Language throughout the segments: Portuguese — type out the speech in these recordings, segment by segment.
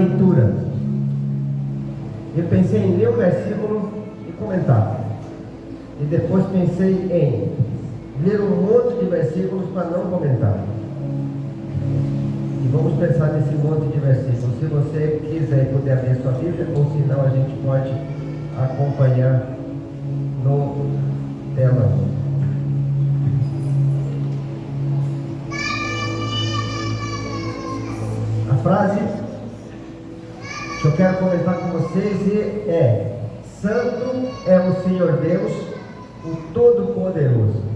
leitura. Eu pensei em ler o versículo e comentar. E depois pensei em ler um monte de versículos para não comentar. E vamos pensar nesse monte de versículos. Se você quiser e puder abrir sua Bíblia, ou se não, a gente pode acompanhar no telão. A frase que eu quero comentar com vocês é: Santo é o Senhor Deus, o Todo-Poderoso.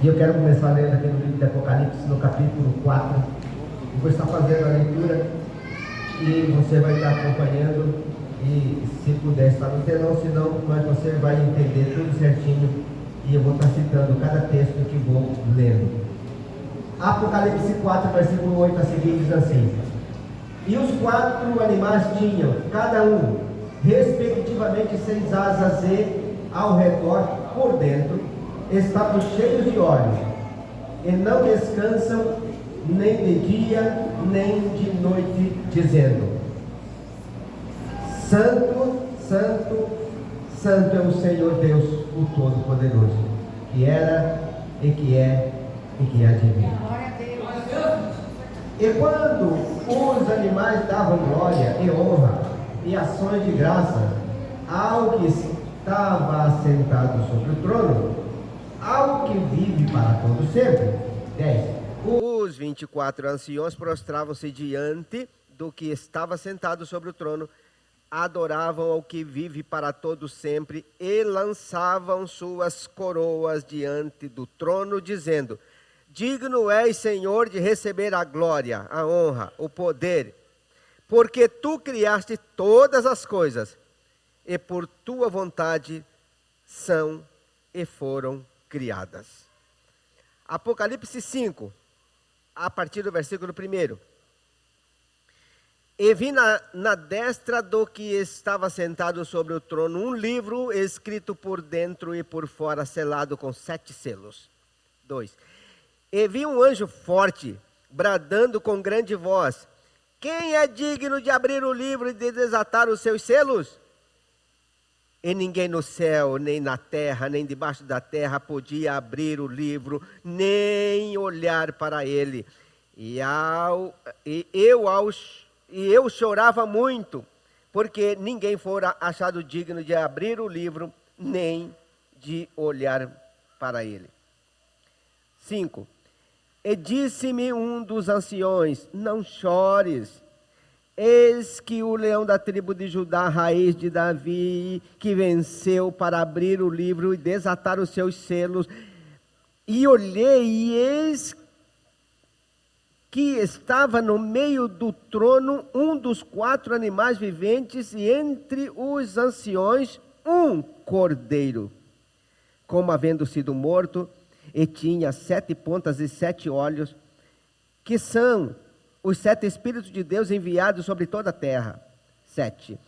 E eu quero começar lendo aqui no livro de Apocalipse, no capítulo 4. Eu vou estar fazendo a leitura e você vai estar acompanhando. E se puder estar no telão, senão, mas você vai entender tudo certinho. E eu vou estar citando cada texto que vou lendo. Apocalipse 4, versículo 8 a seguir diz assim: E os 4 animais tinham, cada um, respectivamente 6 asas, e ao redor, por dentro, estavam cheios de olhos, e não descansam nem de dia, nem de noite, dizendo: Santo, Santo, Santo é o Senhor Deus, o Todo-Poderoso, que era, e que é, e que há de vir. E quando os animais davam glória e honra e ações de graça ao que estava assentado sobre o trono, ao que vive para todo sempre. 10. Os 24 anciãos prostravam-se diante do que estava sentado sobre o trono, adoravam ao que vive para todo sempre e lançavam suas coroas diante do trono, dizendo: Digno és, Senhor, de receber a glória, a honra, o poder, porque tu criaste todas as coisas, e por tua vontade são e foram criadas. Apocalipse 5, a partir do versículo 1. E vi na destra do que estava sentado sobre o trono um livro escrito por dentro e por fora, selado com 7 selos. 2. E vi um anjo forte, bradando com grande voz: Quem é digno de abrir o livro e de desatar os seus selos? E ninguém no céu, nem na terra, nem debaixo da terra podia abrir o livro, nem olhar para ele. E eu chorava muito, porque ninguém fora achado digno de abrir o livro, nem de olhar para ele. 5. E disse-me um dos anciões: Não chores, eis que o leão da tribo de Judá, raiz de Davi, que venceu para abrir o livro e desatar os seus selos. E olhei, e eis que estava no meio do trono um dos 4 animais viventes, e entre os anciões um cordeiro, como havendo sido morto, e tinha 7 pontas e 7 olhos, que são os 7 Espíritos de Deus enviados sobre toda a terra. 7.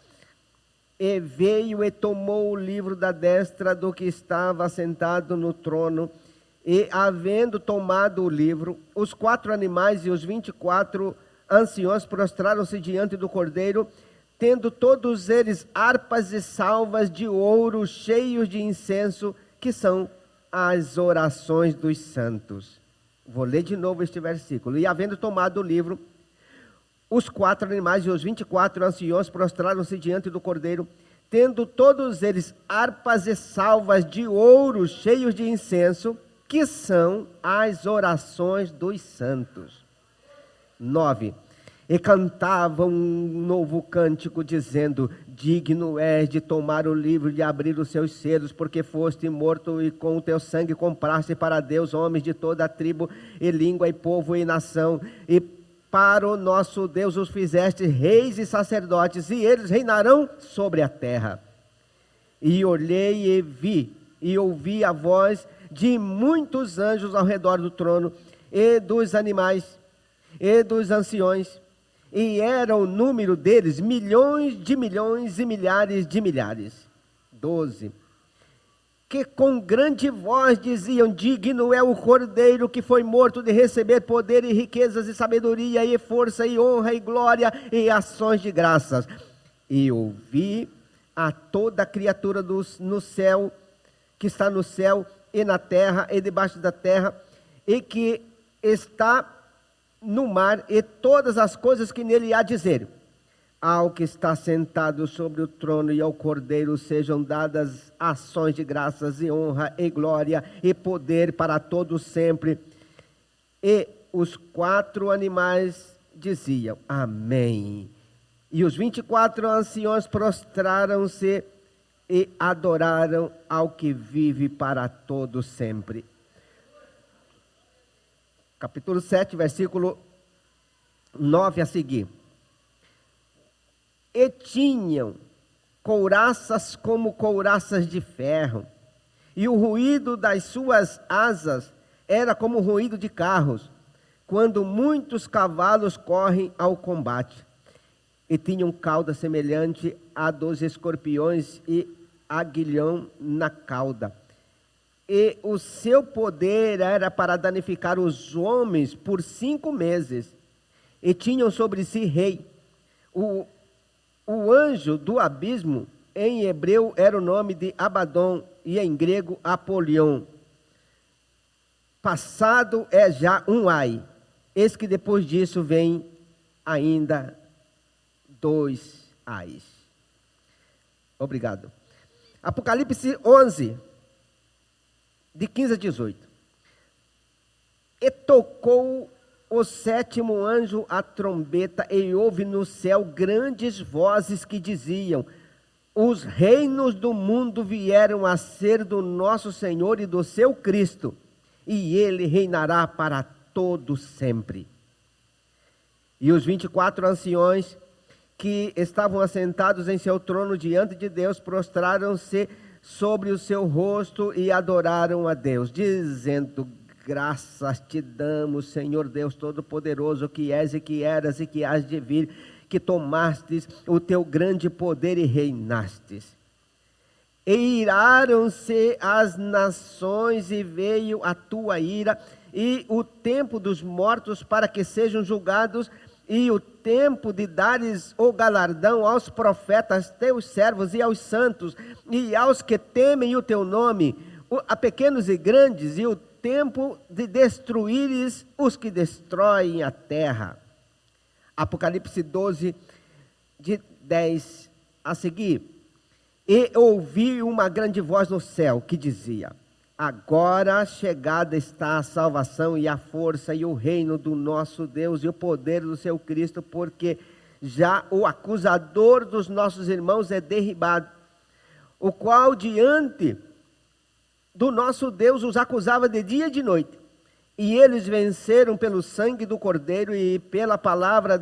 E veio e tomou o livro da destra do que estava sentado no trono, e havendo tomado o livro, os 4 animais e os 24 anciões prostraram-se diante do cordeiro, tendo todos eles harpas e salvas de ouro cheios de incenso, que são as orações dos santos. Vou ler de novo este versículo. E havendo tomado o livro, os 4 animais e os 24 anciões prostraram-se diante do cordeiro, tendo todos eles harpas e salvas de ouro cheios de incenso, que são as orações dos santos. 9. E cantavam um novo cântico, dizendo: Digno és de tomar o livro e de abrir os seus selos, porque foste morto e com o teu sangue compraste para Deus homens de toda a tribo e língua e povo e nação, e para o nosso Deus os fizeste reis e sacerdotes, e eles reinarão sobre a terra. E olhei e vi, e ouvi a voz de muitos anjos ao redor do trono, e dos animais, e dos anciões, e era o número deles milhões de milhões e milhares de milhares. 12. que com grande voz diziam: digno é o Cordeiro que foi morto de receber poder e riquezas e sabedoria e força e honra e glória e ações de graças. E ouvi a toda criatura no céu, que está no céu e na terra e debaixo da terra, e que está no mar, e todas as coisas que nele há, dizer: ao que está sentado sobre o trono e ao Cordeiro sejam dadas ações de graças e honra e glória e poder para todos sempre. E os 4 animais diziam: amém. E os 24 anciões prostraram-se e adoraram ao que vive para todos sempre. Capítulo 7, versículo 9 a seguir. E tinham couraças como couraças de ferro, e o ruído das suas asas era como o ruído de carros, quando muitos cavalos correm ao combate. E tinham cauda semelhante a dos escorpiões e aguilhão na cauda. E o seu poder era para danificar os homens por 5 meses. E tinham sobre si rei. O anjo do abismo, em hebreu, era o nome de Abaddon, e em grego, Apolion. Passado é já um ai. Eis que depois disso vem ainda 2 ais. Obrigado. Apocalipse 11, de 15 a 18. E tocou o 7º anjo a trombeta, e houve no céu grandes vozes que diziam: os reinos do mundo vieram a ser do nosso Senhor e do seu Cristo, e ele reinará para todo sempre. E os 24 anciões que estavam assentados em seu trono diante de Deus prostraram-se sobre o seu rosto e adoraram a Deus, dizendo: graças te damos, Senhor Deus Todo-Poderoso, que és e que eras e que hás de vir, que tomastes o teu grande poder e reinastes. E iraram-se as nações, e veio a tua ira, e o tempo dos mortos para que sejam julgados, e o tempo de dares o galardão aos profetas teus servos e aos santos, e aos que temem o teu nome, a pequenos e grandes, e o tempo de destruíres os que destroem a terra. Apocalipse 12, de 10 a seguir. E ouvi uma grande voz no céu que dizia: agora chegada está a salvação e a força e o reino do nosso Deus e o poder do seu Cristo, porque já o acusador dos nossos irmãos é derribado, o qual diante do nosso Deus os acusava de dia e de noite. E eles venceram pelo sangue do Cordeiro e pela palavra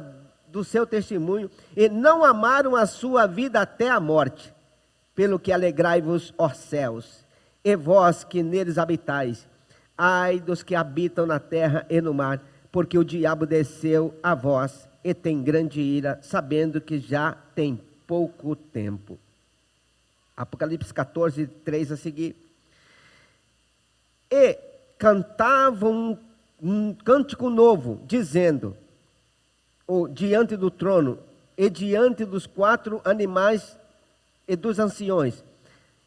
do seu testemunho, e não amaram a sua vida até a morte. Pelo que alegrai-vos, ó céus, e vós que neles habitais. Ai dos que habitam na terra e no mar, porque o diabo desceu a vós e tem grande ira, sabendo que já tem pouco tempo. Apocalipse 14, 3 a seguir. E cantavam um cântico novo, dizendo, diante do trono, e diante dos 4 animais e dos anciões,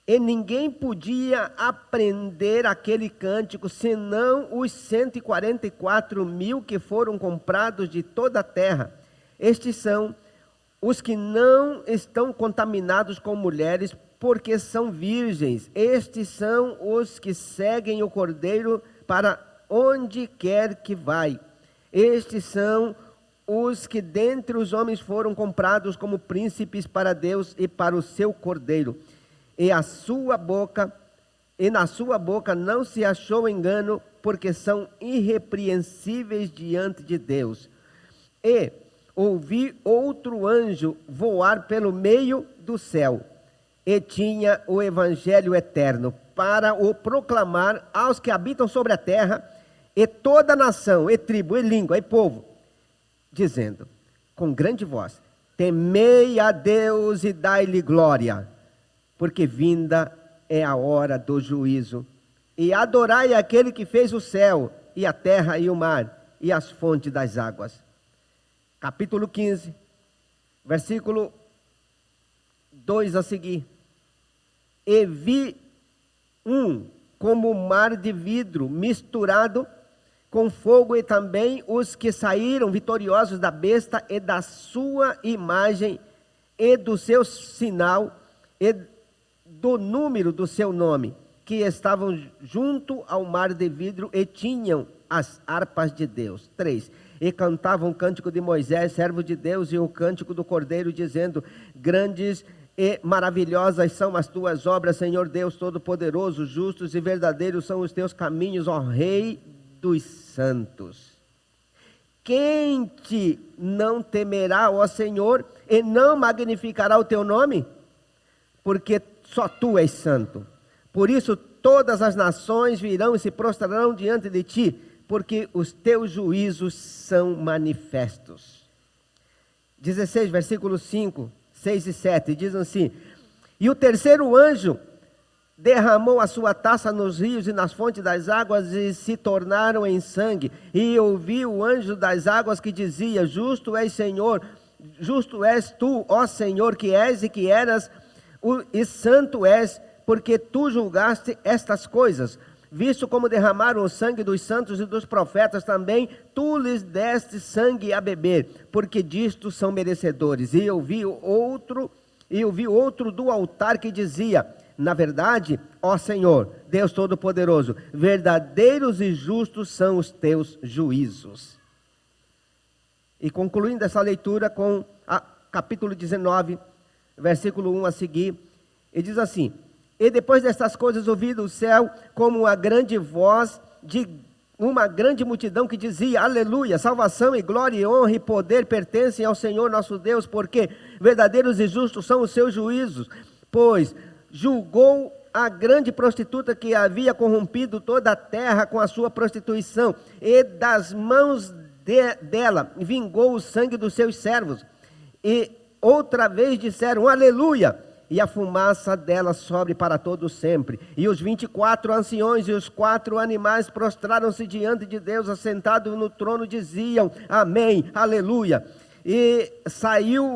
e ninguém podia aprender aquele cântico, senão os 144 mil que foram comprados de toda a terra. Estes são os que não estão contaminados com mulheres, porque são virgens. Estes são os que seguem o Cordeiro para onde quer que vai. Estes são os que dentre os homens foram comprados como príncipes para Deus e para o seu Cordeiro. E na sua boca não se achou engano, porque são irrepreensíveis diante de Deus. E ouvi outro anjo voar pelo meio do céu, e tinha o evangelho eterno para o proclamar aos que habitam sobre a terra, e toda nação, e tribo, e língua, e povo, dizendo com grande voz: temei a Deus e dai-lhe glória, porque vinda é a hora do juízo. E adorai aquele que fez o céu, e a terra e o mar, e as fontes das águas. Capítulo 15, versículo 2 a seguir. E vi como mar de vidro misturado com fogo, e também os que saíram vitoriosos da besta e da sua imagem e do seu sinal e do número do seu nome, que estavam junto ao mar de vidro e tinham as harpas de Deus. 3. E cantavam o cântico de Moisés, servo de Deus, e o cântico do Cordeiro, dizendo: grandes e maravilhosas são as tuas obras, Senhor Deus Todo-Poderoso, justos e verdadeiros são os teus caminhos, ó Rei dos santos. Quem te não temerá, ó Senhor, e não magnificará o teu nome? Porque só tu és santo. Por isso todas as nações virão e se prostrarão diante de ti, porque os teus juízos são manifestos. 16, versículo 5, 6 e 7, diz assim: e o terceiro anjo derramou a sua taça nos rios e nas fontes das águas, e se tornaram em sangue. E ouvi o anjo das águas que dizia: justo és, Senhor, justo és tu, ó Senhor, que és e que eras, e santo és, porque tu julgaste estas coisas. Visto como derramaram o sangue dos santos e dos profetas, também tu lhes deste sangue a beber, porque disto são merecedores. E eu vi outro do altar que dizia: na verdade, ó Senhor, Deus Todo-Poderoso, verdadeiros e justos são os teus juízos. E concluindo essa leitura com capítulo 19, versículo 1 a seguir, ele diz assim: e depois destas coisas ouvi do céu como uma grande voz de uma grande multidão que dizia: aleluia, salvação e glória e honra e poder pertencem ao Senhor nosso Deus, porque verdadeiros e justos são os seus juízos, pois julgou a grande prostituta que havia corrompido toda a terra com a sua prostituição, e das mãos dela vingou o sangue dos seus servos. E outra vez disseram: aleluia, e a fumaça dela sobe para todo sempre. E os 24 anciões e os 4 animais prostraram-se diante de Deus, assentado no trono, diziam: amém, aleluia. E saiu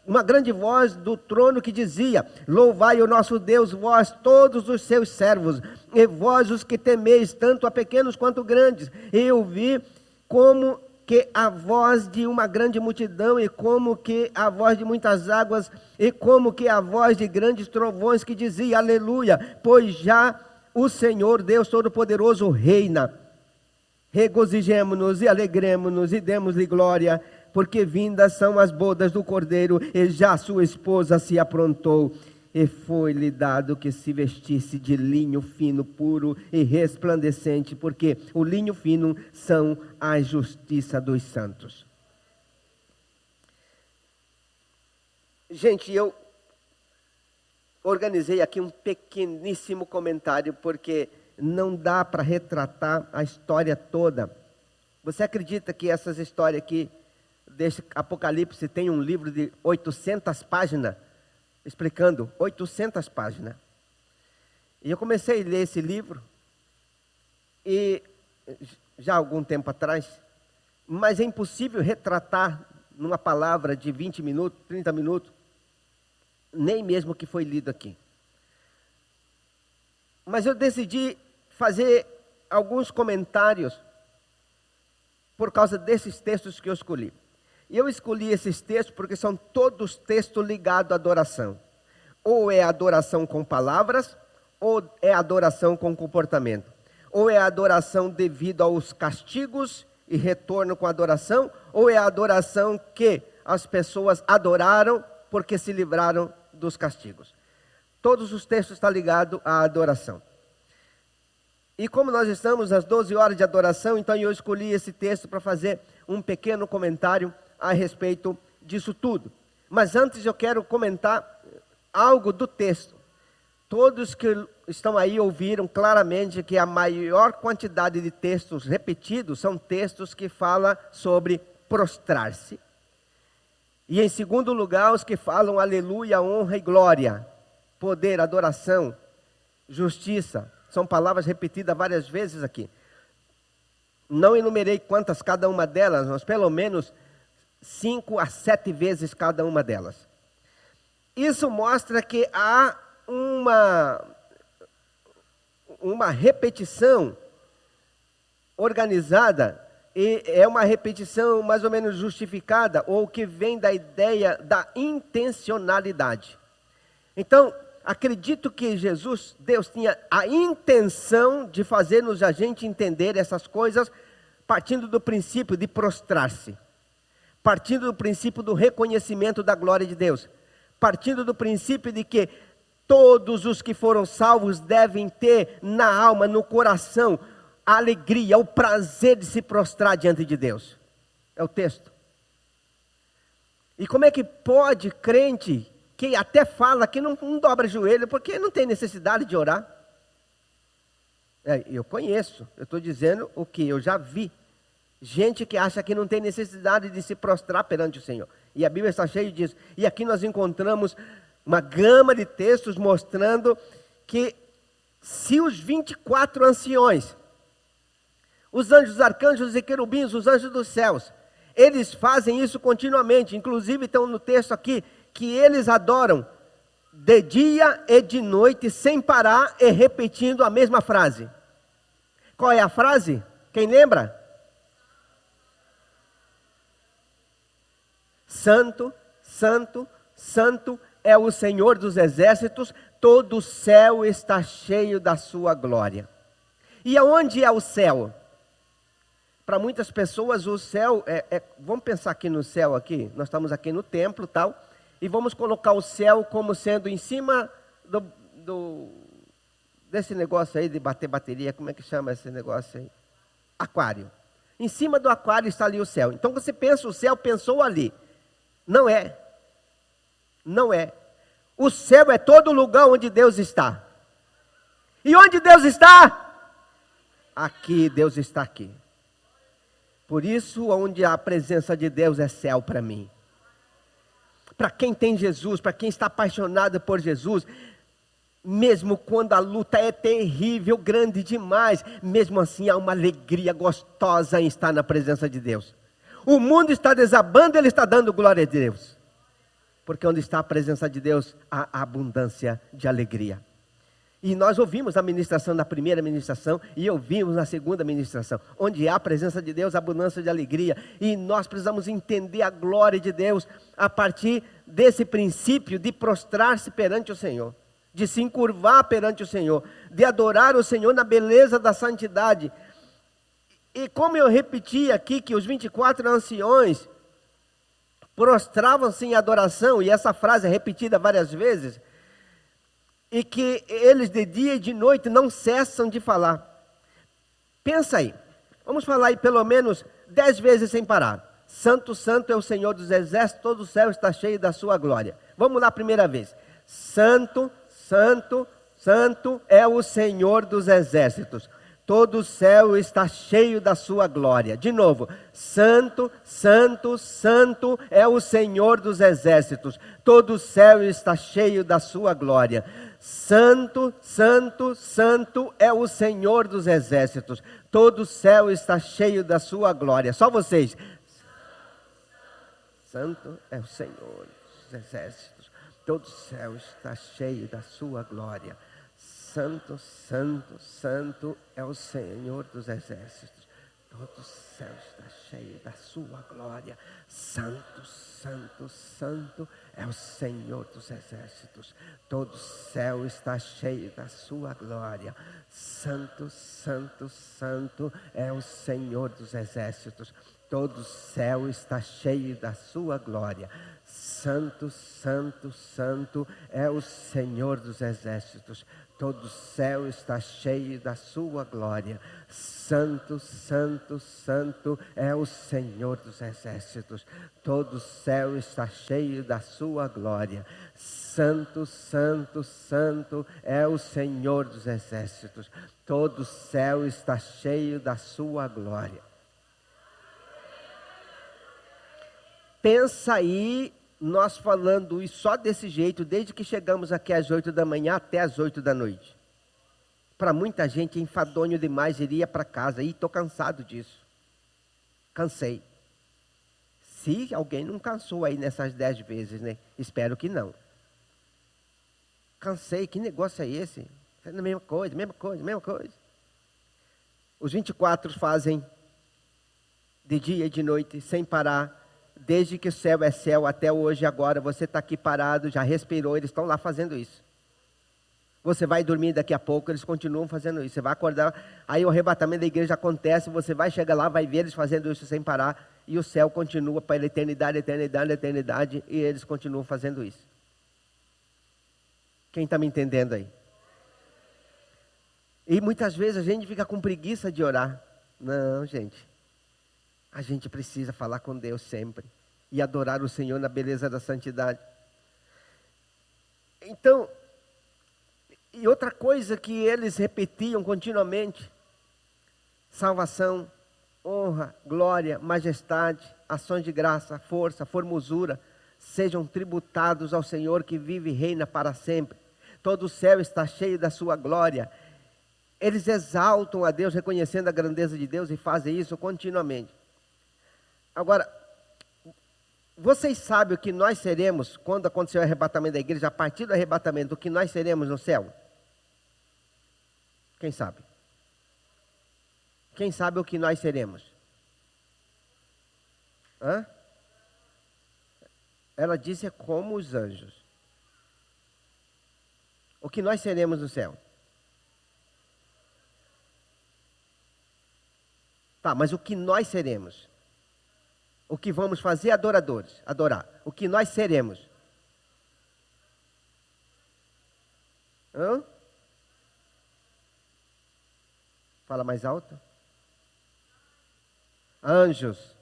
uma grande voz do trono que dizia: louvai o nosso Deus, vós todos os seus servos, e vós os que temeis, tanto a pequenos quanto grandes. E eu vi como que a voz de uma grande multidão, e como que a voz de muitas águas, e como que a voz de grandes trovões, que dizia: aleluia, pois já o Senhor Deus Todo-Poderoso reina. Regozijemo-nos e alegremo-nos e demos-lhe glória, porque vindas são as bodas do Cordeiro, e já sua esposa se aprontou. E foi-lhe dado que se vestisse de linho fino, puro e resplandecente, porque o linho fino são a justiça dos santos. Gente, eu organizei aqui um pequeníssimo comentário, porque não dá para retratar a história toda. Você acredita que essas histórias aqui desse Apocalipse tem um livro de 800 páginas? Explicando 800 páginas. E eu comecei a ler esse livro, e já há algum tempo atrás, mas é impossível retratar numa palavra de 20 minutos, 30 minutos, nem mesmo o que foi lido aqui. Mas eu decidi fazer alguns comentários por causa desses textos que eu escolhi. E eu escolhi esses textos porque são todos textos ligados à adoração. Ou é adoração com palavras, ou é adoração com comportamento. Ou é adoração devido aos castigos e retorno com adoração, ou é a adoração que as pessoas adoraram porque se livraram dos castigos. Todos os textos estão ligados à adoração. E como nós estamos às 12 horas de adoração, então eu escolhi esse texto para fazer um pequeno comentário a respeito disso tudo. Mas antes eu quero comentar algo do texto. Todos que estão aí ouviram claramente que a maior quantidade de textos repetidos são textos que falam sobre prostrar-se. E em segundo lugar, os que falam aleluia, honra e glória, poder, adoração justiça. São palavras repetidas várias vezes aqui. Não enumerei quantas cada uma delas, mas pelo menos 5 a 7 vezes cada uma delas. Isso mostra que há uma repetição organizada, e é uma repetição mais ou menos justificada, ou que vem da ideia da intencionalidade. Então, acredito que Deus tinha a intenção de fazer-nos a gente entender essas coisas, partindo do princípio de prostrar-se, partindo do princípio do reconhecimento da glória de Deus, partindo do princípio de que todos os que foram salvos devem ter na alma, no coração, a alegria, o prazer de se prostrar diante de Deus. É o texto. E como é que pode crente, que até fala que não dobra joelho, porque não tem necessidade de orar? Eu conheço, eu estou dizendo o que eu já vi. Gente que acha que não tem necessidade de se prostrar perante o Senhor. E a Bíblia está cheia disso. E aqui nós encontramos uma gama de textos mostrando que se os 24 anciões, os anjos, os arcanjos e querubins, os anjos dos céus, eles fazem isso continuamente. Inclusive estão no texto aqui, que eles adoram de dia e de noite, sem parar e repetindo a mesma frase. Qual é a frase? Quem lembra? Santo, santo, santo é o Senhor dos exércitos, todo o céu está cheio da sua glória. E aonde é o céu? Para muitas pessoas o céu vamos pensar aqui no céu aqui, nós estamos aqui no templo tal, e vamos colocar o céu como sendo em cima desse negócio aí de bater bateria, como é que chama esse negócio aí? Aquário. Em cima do aquário está ali o céu. Então você pensa o céu, pensou ali. Não é. Não é. O céu é todo lugar onde Deus está. E onde Deus está? Aqui, Deus está aqui. Por isso, onde a presença de Deus é céu para mim. Para quem tem Jesus, para quem está apaixonado por Jesus, mesmo quando a luta é terrível, grande demais, mesmo assim há uma alegria gostosa em estar na presença de Deus. O mundo está desabando, ele está dando glória a Deus. Porque onde está a presença de Deus, há abundância de alegria. E nós ouvimos a ministração na primeira ministração e ouvimos na segunda ministração. Onde há a presença de Deus, abundância de alegria. E nós precisamos entender a glória de Deus a partir desse princípio de prostrar-se perante o Senhor. De se encurvar perante o Senhor. De adorar o Senhor na beleza da santidade. E como eu repeti aqui que os 24 anciões prostravam-se em adoração, e essa frase é repetida várias vezes, e que eles de dia e de noite não cessam de falar. Pensa aí, vamos falar aí pelo menos 10 vezes sem parar. Santo, santo é o Senhor dos exércitos, todo o céu está cheio da sua glória. Vamos lá a primeira vez. Santo, santo, santo é o Senhor dos exércitos. Todo o céu está cheio da sua glória. De novo. Santo, santo, santo é o Senhor dos exércitos. Todo o céu está cheio da sua glória. Santo, santo, santo é o Senhor dos exércitos. Todo o céu está cheio da sua glória. Só vocês. Santo é o Senhor dos exércitos. Todo o céu está cheio da sua glória. Santo, santo, santo é o Senhor dos exércitos. Todo o céu está cheio da sua glória. Santo, santo, santo é o Senhor dos exércitos. Todo o céu está cheio da sua glória. Santo, santo, santo é o Senhor dos exércitos. Todo o céu está cheio da sua glória. Santo, santo, santo é o Senhor dos exércitos. Todo o céu está cheio da sua glória. Santo, santo, santo é o Senhor dos exércitos. Todo o céu está cheio da sua glória. Santo, santo, santo é o Senhor dos exércitos. Todo o céu está cheio da sua glória. Pensa aí, nós falando isso só desse jeito, desde que chegamos aqui às 8 da manhã até às 8 da noite. Para muita gente é enfadonho demais, iria para casa. E estou cansado disso. Cansei. Se alguém não cansou aí nessas 10 vezes, né? Espero que não. Cansei, que negócio é esse? Fazendo a mesma coisa, mesma coisa, mesma coisa. Os 24 fazem de dia e de noite, sem parar. Desde que o céu é céu até hoje, agora, você está aqui parado, já respirou, eles estão lá fazendo isso. Você vai dormir daqui a pouco, eles continuam fazendo isso. Você vai acordar, aí o arrebatamento da igreja acontece, você vai chegar lá, vai ver eles fazendo isso sem parar, e o céu continua para a eternidade, eternidade, eternidade, e eles continuam fazendo isso. Quem está me entendendo aí? E muitas vezes a gente fica com preguiça de orar. Não, gente. A gente precisa falar com Deus sempre. E adorar o Senhor na beleza da santidade. Então, e outra coisa que eles repetiam continuamente: salvação, honra, glória, majestade, ações de graça, força, formosura, sejam tributados ao Senhor que vive e reina para sempre. Todo o céu está cheio da sua glória. Eles exaltam a Deus, reconhecendo a grandeza de Deus, e fazem isso continuamente. Agora, vocês sabem o que nós seremos quando acontecer o arrebatamento da igreja? A partir do arrebatamento, o que nós seremos no céu? Quem sabe? Quem sabe o que nós seremos? Hã? Ela disse: é como os anjos. O que nós seremos no céu? Tá, mas o que nós seremos? O que vamos fazer? Adoradores, adorar. O que nós seremos? Hã? Fala mais alto. Anjos.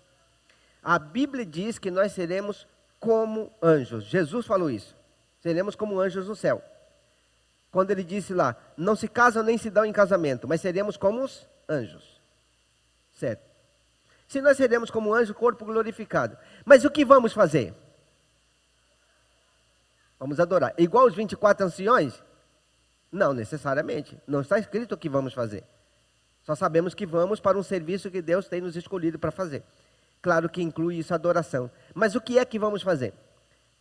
A Bíblia diz que nós seremos como anjos. Jesus falou isso. Seremos como anjos no céu. Quando ele disse lá: não se casam nem se dão em casamento, mas seremos como os anjos. Certo. Se nós seremos como anjo, corpo glorificado. Mas o que vamos fazer? Vamos adorar. Igual os 24 anciões? Não necessariamente. Não está escrito o que vamos fazer. Só sabemos que vamos para um serviço que Deus tem nos escolhido para fazer. Claro que inclui isso a adoração. Mas o que é que vamos fazer?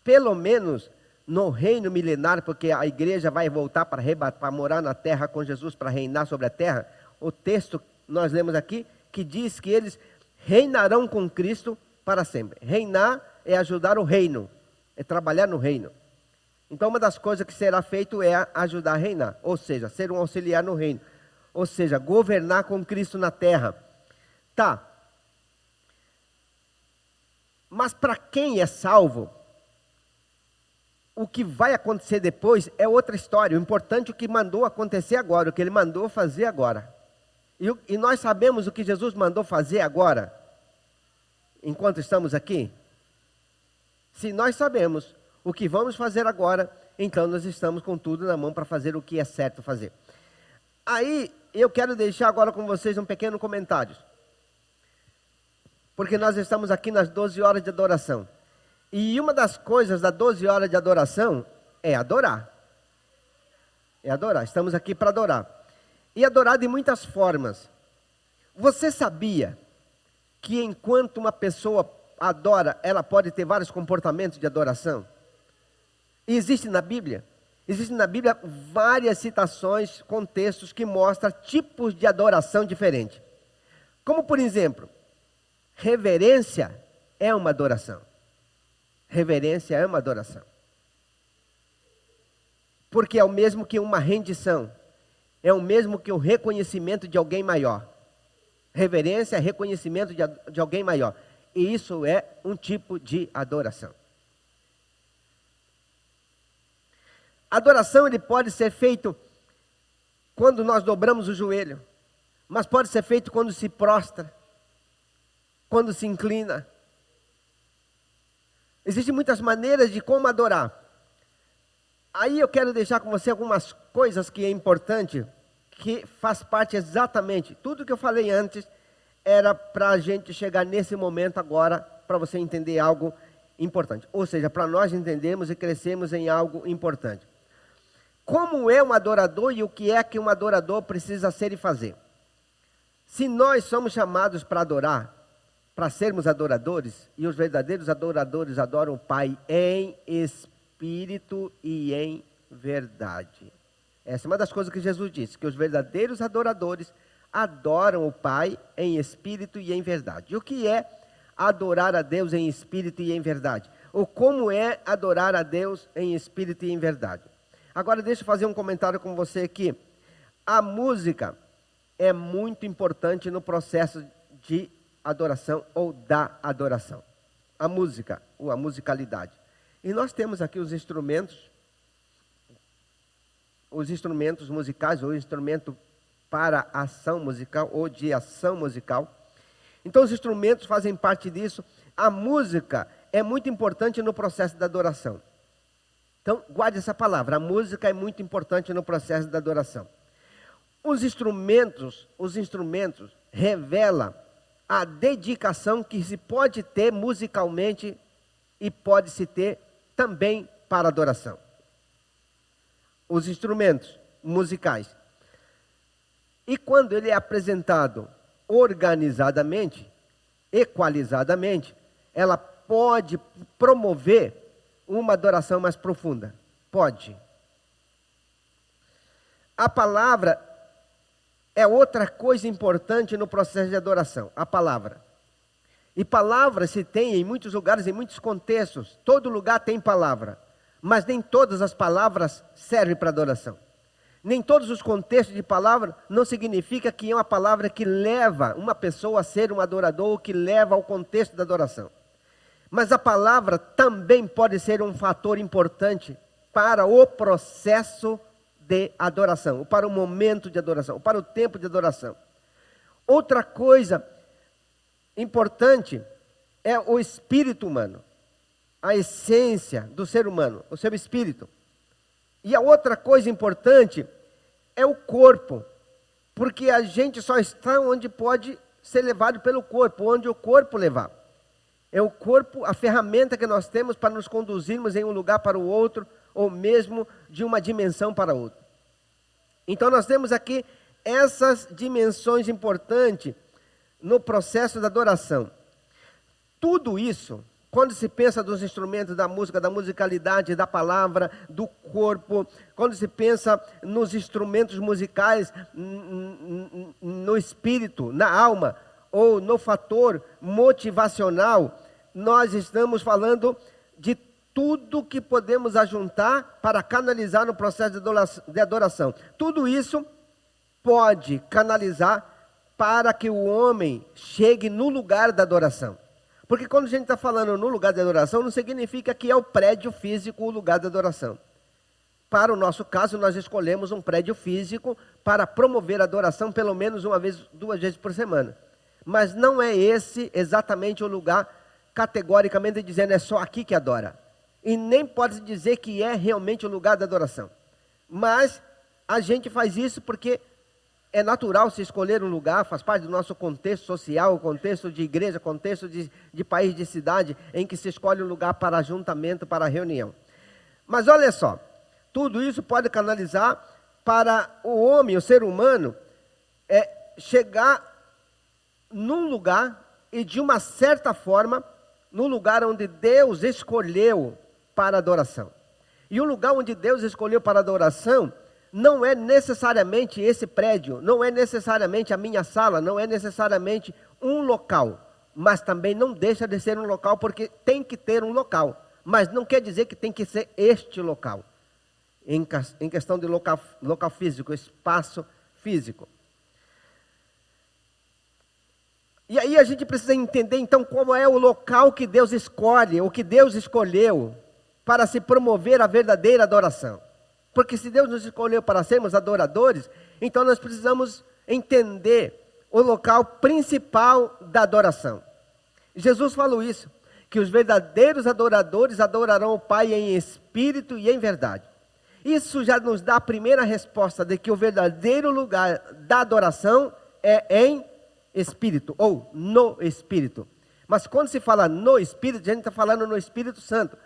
Pelo menos no reino milenar, porque a igreja vai voltar para morar na terra com Jesus, para reinar sobre a terra. O texto nós lemos aqui, que diz que eles reinarão com Cristo para sempre. Reinar é ajudar o reino, é trabalhar no reino. Então uma das coisas que será feito é ajudar a reinar, ou seja, ser um auxiliar no reino. Ou seja, governar com Cristo na terra. Tá. Mas para quem é salvo, o que vai acontecer depois é outra história. O importante é o que mandou acontecer agora, o que ele mandou fazer agora. E nós sabemos o que Jesus mandou fazer agora, enquanto estamos aqui? Se nós sabemos o que vamos fazer agora, então nós estamos com tudo na mão para fazer o que é certo fazer. Aí, eu quero deixar agora com vocês um pequeno comentário. Porque nós estamos aqui nas 12 horas de adoração. E uma das coisas das 12 horas de adoração é adorar. É adorar, estamos aqui para adorar. E adorar de muitas formas. Você sabia que enquanto uma pessoa adora, ela pode ter vários comportamentos de adoração? E existe na Bíblia? Existem na Bíblia várias citações, contextos que mostram tipos de adoração diferentes. Como por exemplo, reverência é uma adoração. Reverência é uma adoração. Porque é o mesmo que uma rendição. É o mesmo que o reconhecimento de alguém maior. Reverência é reconhecimento de alguém maior. E isso é um tipo de adoração. Adoração ele pode ser feito quando nós dobramos o joelho. Mas pode ser feito quando se prostra. Quando se inclina. Existem muitas maneiras de como adorar. Aí eu quero deixar com você algumas coisas que é importante, que faz parte exatamente, tudo que eu falei antes, era para a gente chegar nesse momento agora, para você entender algo importante. Ou seja, para nós entendermos e crescermos em algo importante. como é um adorador e o que é que um adorador precisa ser e fazer. Se nós somos chamados para adorar, para sermos adoradores, e os verdadeiros adoradores adoram o Pai em espírito e em verdade. Essa é uma das coisas que Jesus disse, que os verdadeiros adoradores adoram o Pai em espírito e em verdade. E o que é adorar a Deus em espírito e em verdade? Ou como é adorar a Deus em espírito e em verdade? Agora deixa eu fazer um comentário com você aqui. A música é muito importante no processo de adoração ou da adoração. A música, ou a musicalidade. E nós temos aqui os instrumentos musicais, ou instrumento para ação musical, ou de ação musical. Então os instrumentos fazem parte disso. A música é muito importante no processo da adoração. Então guarde essa palavra, a música é muito importante no processo da adoração. Os instrumentos revelam a dedicação que se pode ter musicalmente e pode se ter também para adoração. Os instrumentos musicais. E quando ele é apresentado organizadamente, equalizadamente, ela pode promover uma adoração mais profunda. Pode. A palavra é outra coisa importante no processo de adoração. A palavra. E palavra se tem em muitos lugares, em muitos contextos. Todo lugar tem palavra. Mas nem todas as palavras servem para adoração. Nem todos os contextos de palavra não significa que é uma palavra que leva uma pessoa a ser um adorador, ou que leva ao contexto da adoração. Mas a palavra também pode ser um fator importante para o processo de adoração, ou para o momento de adoração, ou para o tempo de adoração. Outra coisa importante é o espírito humano, a essência do ser humano, o seu espírito. E a outra coisa importante é o corpo, porque a gente só está onde pode ser levado pelo corpo, onde o corpo levar. É o corpo a ferramenta que nós temos para nos conduzirmos em um lugar para o outro, ou mesmo de uma dimensão para outra. Então nós temos aqui essas dimensões importantes no processo da adoração. Tudo isso, quando se pensa dos instrumentos da música, da musicalidade, da palavra, do corpo, quando se pensa nos instrumentos musicais, no espírito, na alma, ou no fator motivacional, nós estamos falando de tudo que podemos ajuntar para canalizar no processo de adoração. Tudo isso pode canalizar para que o homem chegue no lugar da adoração. Porque quando a gente está falando no lugar de adoração, não significa que é o prédio físico o lugar de adoração. Para o nosso caso, nós escolhemos um prédio físico para promover a adoração pelo menos uma vez, 2 vezes por semana. Mas não é esse exatamente o lugar, categoricamente dizendo, é só aqui que adora. E nem pode dizer que é realmente o lugar da adoração. Mas a gente faz isso porque é natural se escolher um lugar, faz parte do nosso contexto social, contexto de igreja, contexto de país, de cidade, em que se escolhe um lugar para ajuntamento, para reunião. Mas olha só, tudo isso pode canalizar para o homem, o ser humano, chegar num lugar e de uma certa forma, no lugar onde Deus escolheu para adoração. E o lugar onde Deus escolheu para adoração não é necessariamente esse prédio, não é necessariamente a minha sala, não é necessariamente um local, mas também não deixa de ser um local, porque tem que ter um local, mas não quer dizer que tem que ser este local, em questão de local físico, espaço físico. E aí a gente precisa entender então como é o local que Deus escolhe, o que Deus escolheu para se promover a verdadeira adoração. Porque se Deus nos escolheu para sermos adoradores, então nós precisamos entender o local principal da adoração. Jesus falou isso, que os verdadeiros adoradores adorarão o Pai em espírito e em verdade. Isso já nos dá a primeira resposta de que o verdadeiro lugar da adoração é em espírito, ou no espírito. Mas quando se fala no espírito, a gente está falando no Espírito Santo.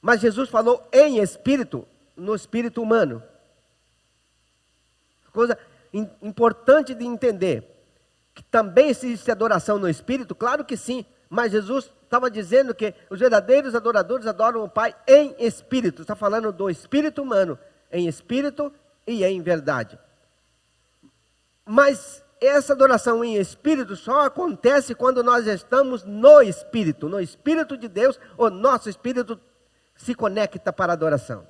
Mas Jesus falou em espírito, no espírito humano. Coisa importante de entender, que também existe adoração no Espírito, claro que sim, mas Jesus estava dizendo que os verdadeiros adoradores adoram o Pai em Espírito, está falando do Espírito humano, em Espírito e em verdade. Mas essa adoração em Espírito só acontece quando nós estamos no Espírito de Deus, o nosso Espírito se conecta para a adoração.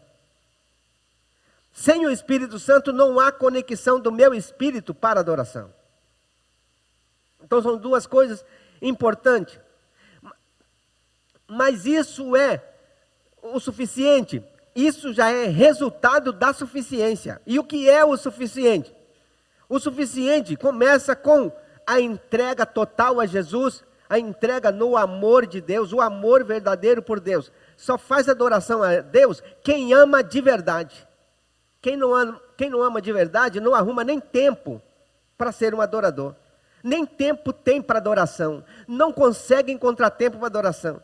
Sem o Espírito Santo não há conexão do meu espírito para a adoração. Então são duas coisas importantes. Mas isso é o suficiente. Isso já é resultado da suficiência. E o que é o suficiente? O suficiente começa com a entrega total a Jesus, a entrega no amor de Deus, o amor verdadeiro por Deus. Só faz adoração a Deus quem ama de verdade. Quem não ama de verdade não arruma nem tempo para ser um adorador. Nem tempo tem para adoração. Não consegue encontrar tempo para adoração.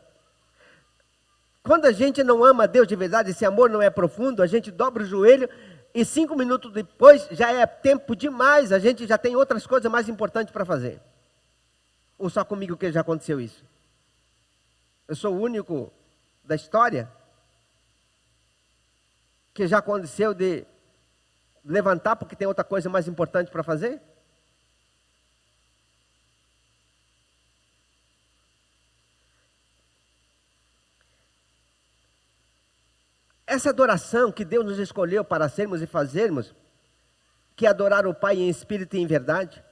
Quando a gente não ama a Deus de verdade, esse amor não é profundo, a gente dobra o joelho e 5 minutos depois já é tempo demais, a gente já tem outras coisas mais importantes para fazer. Ou só comigo que já aconteceu isso? Eu sou o único da história que já aconteceu de levantar porque tem outra coisa mais importante para fazer? Essa adoração que Deus nos escolheu para sermos e fazermos, que é adorar o Pai em espírito e em verdade,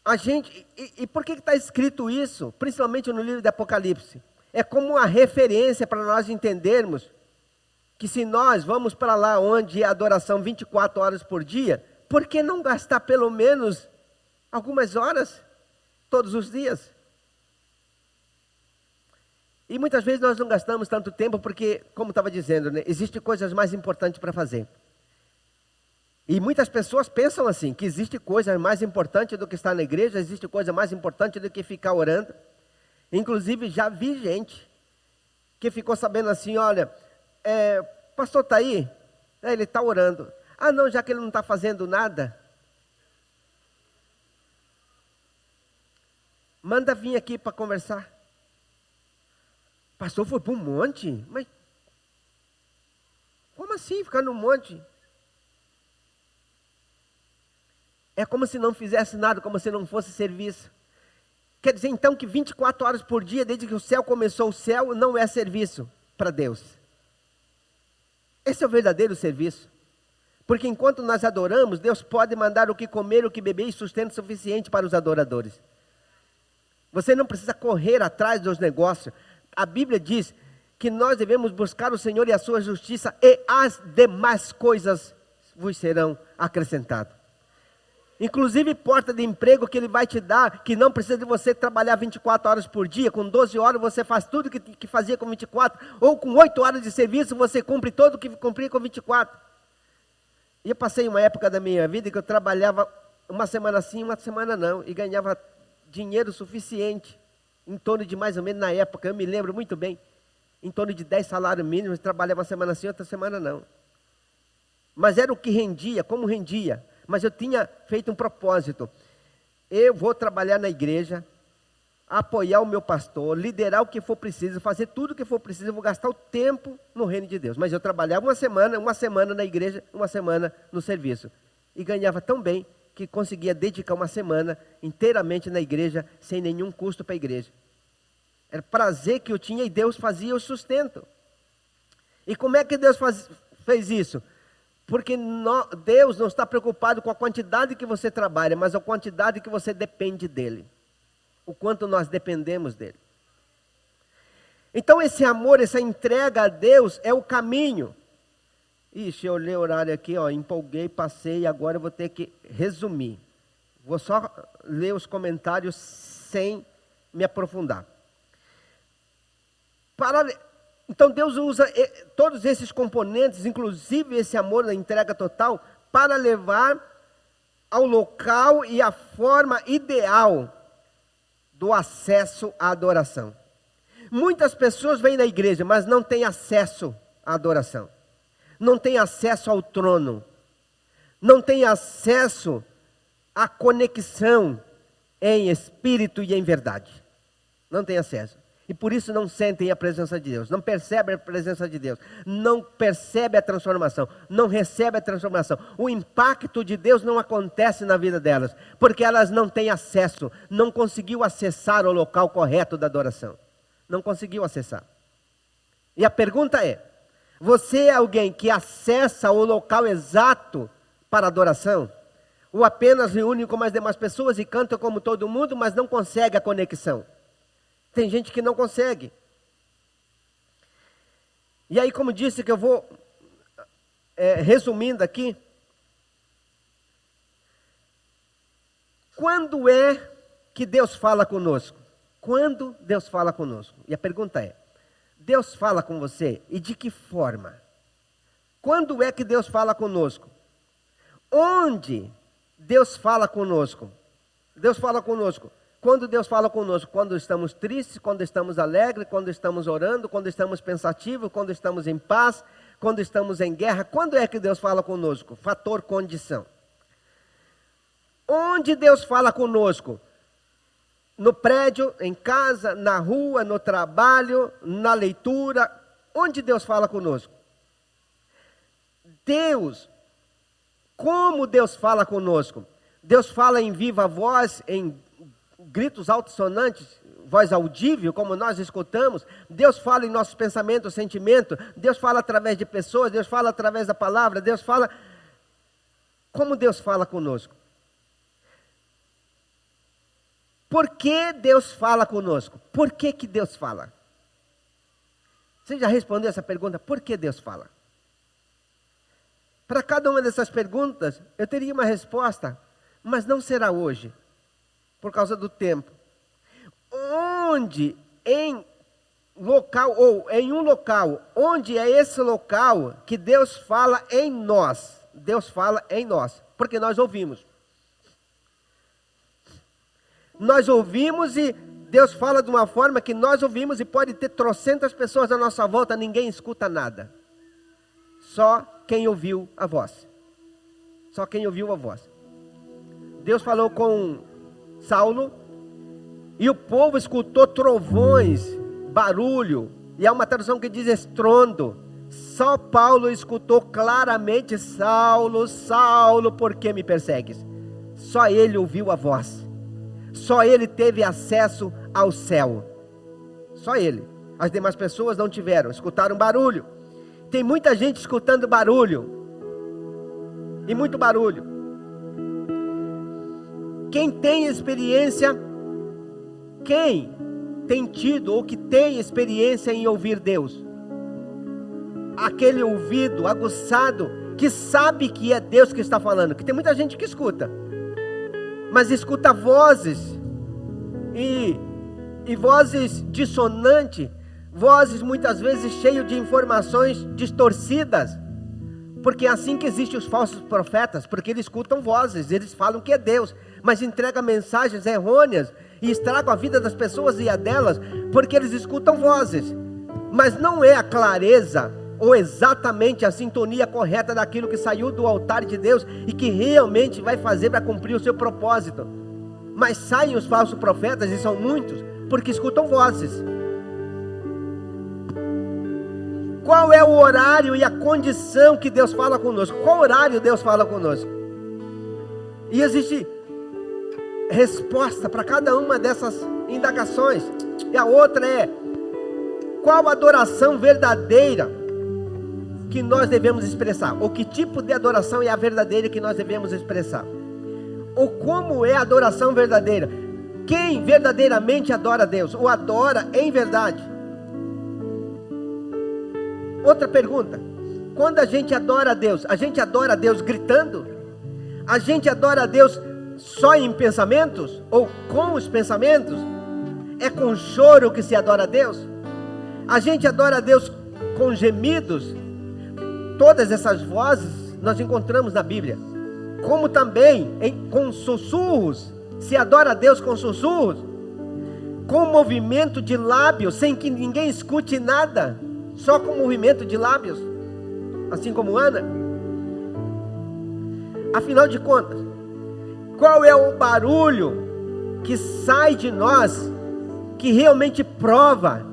a gente, e por que está escrito isso? Principalmente no livro de Apocalipse. É como uma referência para nós entendermos que se nós vamos para lá onde é adoração 24 horas por dia, por que não gastar pelo menos algumas horas todos os dias? E muitas vezes nós não gastamos tanto tempo porque, como estava dizendo, né, existem coisas mais importantes para fazer. E muitas pessoas pensam assim, que existe coisa mais importante do que estar na igreja, existe coisa mais importante do que ficar orando. Inclusive já vi gente que ficou sabendo assim, olha, o pastor está aí? Ele está orando. Ah não, já que ele não está fazendo nada, manda vir aqui para conversar. Pastor foi para um monte? Mas como assim ficar no monte? É como se não fizesse nada, como se não fosse serviço. Quer dizer então que 24 horas por dia, desde que o céu começou, o céu não é serviço para Deus. Esse é o verdadeiro serviço. Porque enquanto nós adoramos, Deus pode mandar o que comer, o que beber e sustento suficiente para os adoradores. Você não precisa correr atrás dos negócios. A Bíblia diz que nós devemos buscar o Senhor e a sua justiça, e as demais coisas vos serão acrescentadas. Inclusive porta de emprego que Ele vai te dar, que não precisa de você trabalhar 24 horas por dia, com 12 horas você faz tudo que fazia com 24, ou com 8 horas de serviço você cumpre todo o que cumpria com 24. E eu passei uma época da minha vida que eu trabalhava uma semana sim, uma semana não, e ganhava dinheiro suficiente, em torno de mais ou menos, na época, eu me lembro muito bem, em torno de 10 salários mínimos, trabalhava uma semana sim, outra semana não. Mas era o que rendia, como rendia. Mas eu tinha feito um propósito. Eu vou trabalhar na igreja, apoiar o meu pastor, liderar o que for preciso, fazer tudo o que for preciso, eu vou gastar o tempo no reino de Deus. Mas eu trabalhava uma semana na igreja, uma semana no serviço. E ganhava tão bem que conseguia dedicar uma semana inteiramente na igreja, sem nenhum custo para a igreja. Era prazer que eu tinha e Deus fazia o sustento. E como é que Deus fez isso? Porque Deus não está preocupado com a quantidade que você trabalha, mas a quantidade que você depende dEle. O quanto nós dependemos dEle. Então esse amor, essa entrega a Deus é o caminho. Ixi, eu olhei o horário aqui, empolguei, passei, agora eu vou ter que resumir. Vou só ler os comentários sem me aprofundar. Então Deus usa todos esses componentes, inclusive esse amor da entrega total, para levar ao local e à forma ideal do acesso à adoração. Muitas pessoas vêm na igreja, mas não têm acesso à adoração. Não têm acesso ao trono. não têm acesso à conexão em espírito e em verdade. Não têm acesso. E por isso não sentem a presença de Deus, não percebem a presença de Deus, não percebem a transformação, não recebem a transformação. O impacto de Deus não acontece na vida delas, porque elas não têm acesso, não conseguiu acessar o local correto da adoração. Não conseguiu acessar. E a pergunta é, você é alguém que acessa o local exato para a adoração? Ou apenas reúne como as demais pessoas e canta como todo mundo, mas não consegue a conexão? Tem gente que não consegue. E aí, como disse, que eu vou resumindo aqui. Quando é que Deus fala conosco? Quando Deus fala conosco? E a pergunta é, Deus fala com você e de que forma? Quando é que Deus fala conosco? Onde Deus fala conosco? Deus fala conosco. Quando Deus fala conosco? Quando estamos tristes, quando estamos alegres, quando estamos orando, quando estamos pensativos, quando estamos em paz, quando estamos em guerra. Quando é que Deus fala conosco? Fator condição. Onde Deus fala conosco? No prédio, em casa, na rua, no trabalho, na leitura. Onde Deus fala conosco? Deus, como Deus fala conosco? Deus fala em viva voz, em gritos altissonantes, voz audível, como nós escutamos. Deus fala em nossos pensamentos, sentimentos. Deus fala através de pessoas. Deus fala através da palavra. Deus fala. Como Deus fala conosco? Por que Deus fala conosco? Por que Deus fala? Você já respondeu essa pergunta? Por que Deus fala? Para cada uma dessas perguntas, eu teria uma resposta, mas não será hoje, por causa do tempo. Onde, em local, ou em um local, onde é esse local que Deus fala em nós? Deus fala em nós, porque nós ouvimos. Nós ouvimos e Deus fala de uma forma que nós ouvimos e pode ter trocentas pessoas à nossa volta, ninguém escuta nada. Só quem ouviu a voz. Só quem ouviu a voz. Deus falou com Saulo e o povo escutou trovões, barulho, e há uma tradução que diz estrondo. Só Paulo escutou claramente: Saulo, Saulo, por que me persegues? Só ele ouviu a voz. Só ele teve acesso ao céu. Só ele. As demais pessoas não tiveram, escutaram barulho. Tem muita gente escutando barulho. E muito barulho. Quem tem experiência, quem tem tido ou que tem experiência em ouvir Deus? Aquele ouvido aguçado que sabe que é Deus que está falando. Que tem muita gente que escuta, mas escuta vozes e vozes dissonantes, vozes muitas vezes cheias de informações distorcidas, porque é assim que existem os falsos profetas, porque eles escutam vozes, eles falam que é Deus, mas entregam mensagens errôneas e estragam a vida das pessoas e a delas, porque eles escutam vozes, mas não é a clareza ou exatamente a sintonia correta daquilo que saiu do altar de Deus e que realmente vai fazer para cumprir o seu propósito. Mas saem os falsos profetas, e são muitos, porque escutam vozes. Qual é o horário e a condição que Deus fala conosco? Qual horário Deus fala conosco? E existe resposta para cada uma dessas indagações. E a outra é: qual a adoração verdadeira que nós devemos expressar? Ou que tipo de adoração é a verdadeira que nós devemos expressar? Ou como é a adoração verdadeira? Quem verdadeiramente adora a Deus? Ou adora em verdade? Outra pergunta: quando a gente adora a Deus gritando? A gente adora a Deus só em pensamentos? Ou com os pensamentos? É com choro que se adora a Deus? A gente adora a Deus com gemidos? Todas essas vozes nós encontramos na Bíblia. Como também com sussurros. Se adora a Deus com sussurros, com movimento de lábios, sem que ninguém escute nada, só com movimento de lábios, assim como Ana. Afinal de contas, qual é o barulho que sai de nós, que realmente prova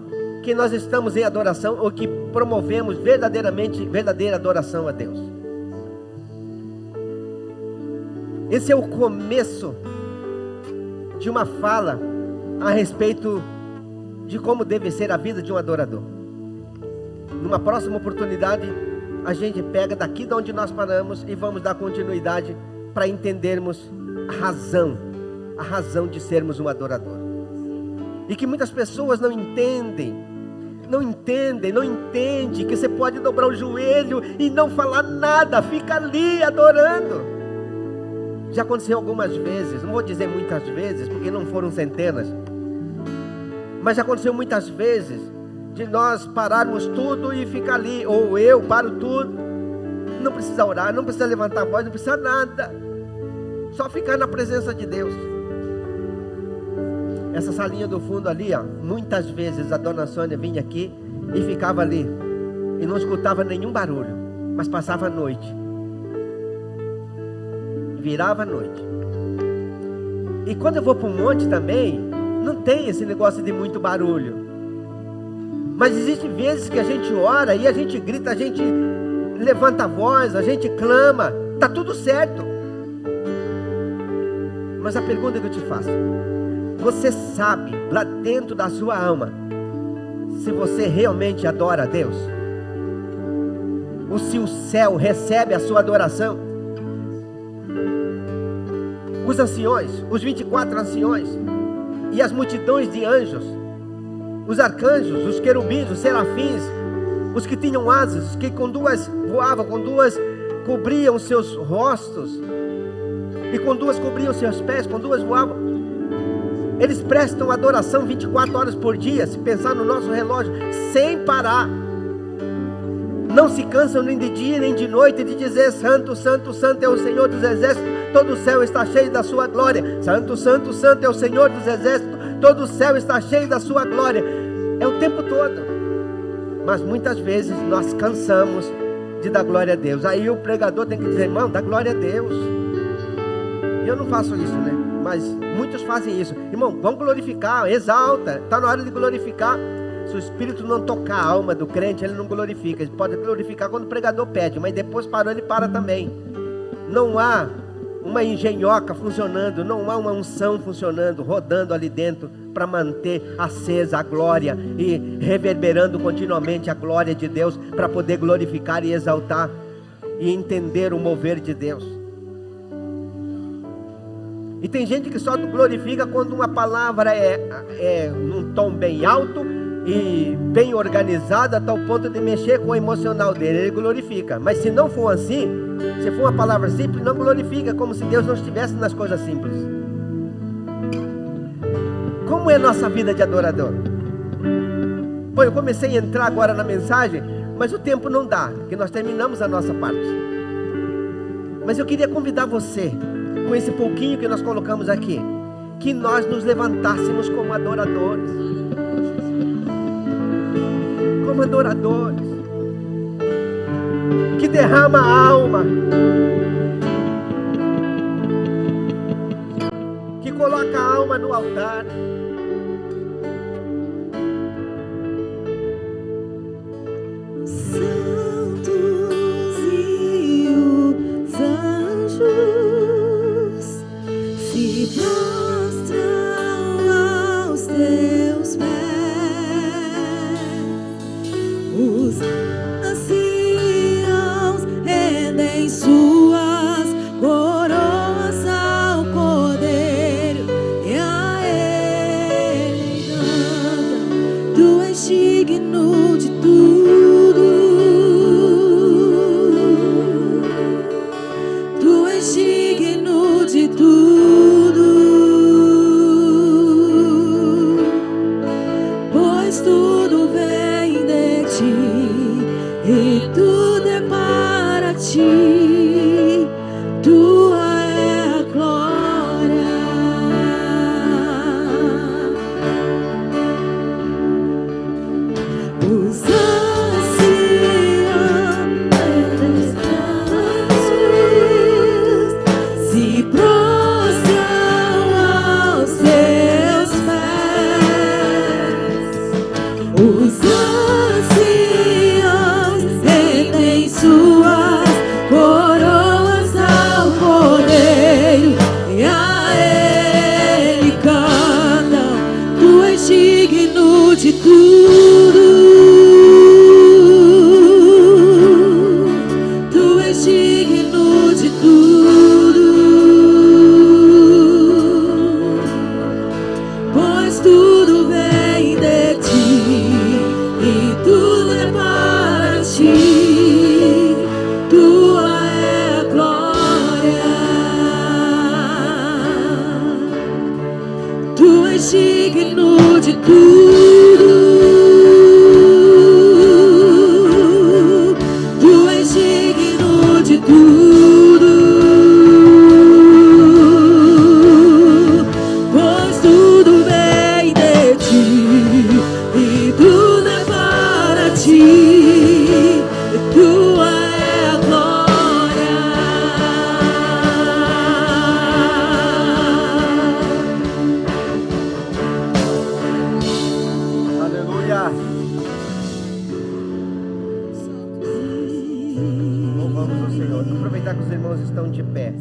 que nós estamos em adoração, ou que promovemos verdadeira adoração a Deus? Esse é o começo de uma fala a respeito de como deve ser a vida de um adorador. Numa próxima oportunidade, a gente pega daqui de onde nós paramos e vamos dar continuidade para entendermos a razão de sermos um adorador. E que muitas pessoas não entendem que você pode dobrar o joelho e não falar nada, fica ali adorando. Já aconteceu algumas vezes, não vou dizer muitas vezes, porque não foram centenas, mas já aconteceu muitas vezes de nós pararmos tudo e ficar ali, ou eu paro tudo, não precisa orar, não precisa levantar a voz, não precisa nada, só ficar na presença de Deus. Essa salinha do fundo ali, ó, muitas vezes a dona Sônia vinha aqui e ficava ali, e não escutava nenhum barulho, mas passava a noite, virava a noite. E quando eu vou para o monte também, não tem esse negócio de muito barulho, mas existem vezes que a gente ora e a gente grita, a gente levanta a voz, a gente clama, está tudo certo. Mas a pergunta que eu te faço: você sabe lá dentro da sua alma se você realmente adora a Deus? Ou se o céu recebe a sua adoração? Os anciões, os 24 anciões e as multidões de anjos, os arcanjos, os querubins, os serafins, os que tinham asas, os que com duas voavam, com duas cobriam seus rostos, e com duas cobriam seus pés, com duas voavam. Eles prestam adoração 24 horas por dia, se pensar no nosso relógio, sem parar. Não se cansam nem de dia nem de noite de dizer: santo, santo, santo é o Senhor dos exércitos, todo o céu está cheio da sua glória. Santo, santo, santo é o Senhor dos exércitos, todo o céu está cheio da sua glória. É o tempo todo. Mas muitas vezes nós cansamos de dar glória a Deus. Aí o pregador tem que dizer: irmão, dá glória a Deus. Eu não faço isso, né? Mas muitos fazem isso. Irmão, vamos glorificar, exalta, está na hora de glorificar. Se o Espírito não tocar a alma do crente, ele não glorifica. Ele pode glorificar quando o pregador pede, mas depois parou, ele para também. Não há uma engenhoca funcionando, não há uma unção funcionando, rodando ali dentro, para manter acesa a glória e reverberando continuamente a glória de Deus, para poder glorificar e exaltar e entender o mover de Deus. E tem gente que só glorifica quando uma palavra é num tom bem alto e bem organizada, a tal ponto de mexer com o emocional dele, ele glorifica. Mas se não for assim, se for uma palavra simples, não glorifica, como se Deus não estivesse nas coisas simples. Como é a nossa vida de adorador? Bom, eu comecei a entrar agora na mensagem, mas o tempo não dá, porque nós terminamos a nossa parte. Mas eu queria convidar você, com esse pouquinho que nós colocamos aqui, que nós nos levantássemos como adoradores. Como adoradores que derrama a alma, que coloca a alma no altar. Santos e os anjos se prostram aos teus pés. Os anciãos rendem suas coroas ao Cordeiro e a de tudo. Tu és digno de tudo, pois tudo vem de ti e tudo é para ti. Tua é a glória. Tu és digno de tudo. Tu és digno de tudo, pois tudo vem de ti e tudo é para ti. Tua é a glória. Aleluia. Louvamos o Senhor. Vou aproveitar que os irmãos estão de pé.